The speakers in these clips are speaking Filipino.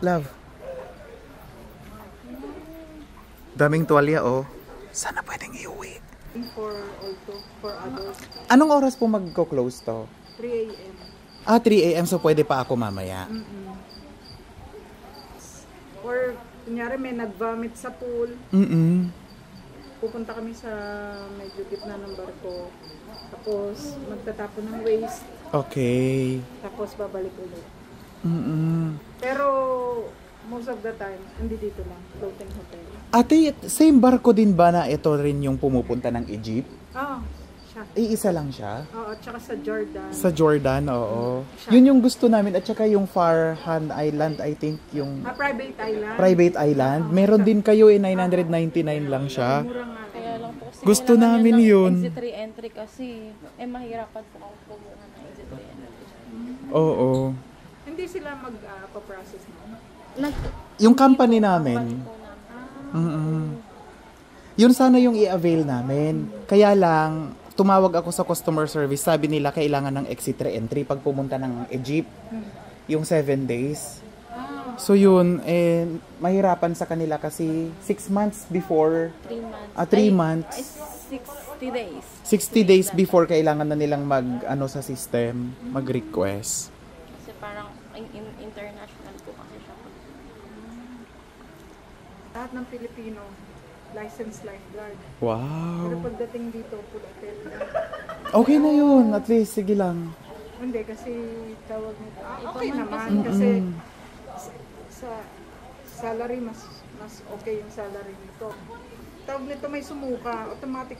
Love. Daming tuwalya, oh. Sana pwedeng iuwi. For others. Anong oras po magko-close to? 3 a.m. 3 a.m. So pwede pa ako mamaya. Or, kunyari may nag-vomit sa pool. Pupunta kami sa medyo gitna ng barko. Tapos, magtatapon ng waste. Okay. Tapos, babalik ulit. Pero, most of the time, hindi dito lang. Floating hotel. Ate, same barko din ba na ito rin yung pumupunta ng Egypt? Siya. Iisa lang siya? Oo, at saka sa Jordan. Sa Jordan, oo. Yun yung gusto namin. At saka yung Farhan Island, I think yung... Private Island. Private Island. Meron din kayo 999 lang siya. Mura nga. Kaya lang po kasi gusto namin yun. Exit re-entry kasi mahirapan po ako kumuha ng exit re-entry. Oo. Hindi sila mag-process mo? Yung company namin. Yun sana yung i-avail namin. Kaya lang, tumawag ako sa customer service. Sabi nila kailangan ng exit re-entry pag pumunta ng Egypt. Yung 7 days. So yun, mahirapan sa kanila kasi 6 months before. 3 months. 3 months. 60 days. 60 days before kailangan na nilang sa system, mag-request. Kasi parang international po kasi siya. Lahat ng Pilipino, licensed lifeguard. Wow. Pero pagdating dito, full hotel lang. Okay na yun, at least, sige lang. Hindi, kasi tawag nito. Okay naman, kasi sa salary, mas okay yung salary nito. Tawag nito may sumuka, automatic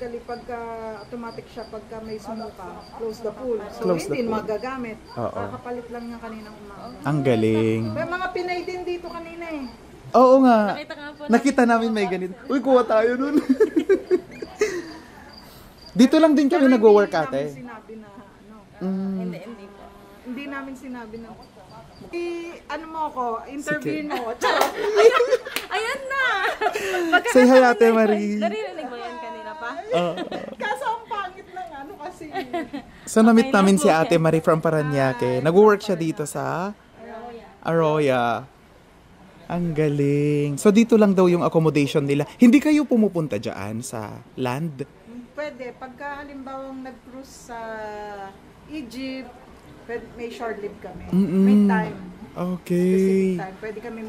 siya pagka may sumuka, close the pool. So hindi magagamit. Kakapalit lang niya kaninang umaga. Ang galing. May mga Pinay din dito kanina eh. Oo nga. Nakita namin may ganito. Uy, kuha tayo nun. Dito lang din kami nag-work ate. Hindi namin sinabi na Hindi po. Hindi namin sinabi na ano mo ako, interview mo. Ayan na! Say hi Ate Marie. Narinig mo yan kanina pa? Kaso ang pangit ng kasi. So na-meet namin si Ate Marie from Paranaque. Nag-work siya dito sa Arroyo. Ang galing. So dito lang daw yung accommodation nila. Hindi kayo pumupunta dyan sa land? Pwede. Pagka halimbawang nag-cruise sa Egypt, may short leave kami. May time. Okay. Specific time. Pwede kami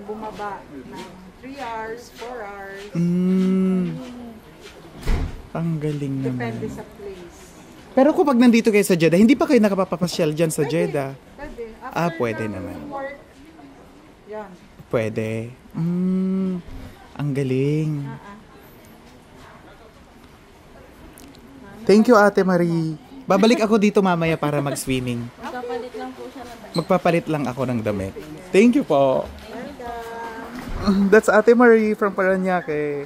bumaba ng 3 hours, 4 hours. Ang galing naman. Depende sa place. Pero kapag nandito kayo sa Jeddah, hindi pa kayo nakapapasyal dyan sa Jeddah? Pwede. Pwede naman. Work, yan. Pwede. Ang galing. Thank you, Ate Marie. Babalik ako dito mamaya para mag-swimming. Magpapalit lang po siya ng damit. Magpapalit lang ako ng damit. Thank you po. Welcome. That's Ate Marie from Paranaque.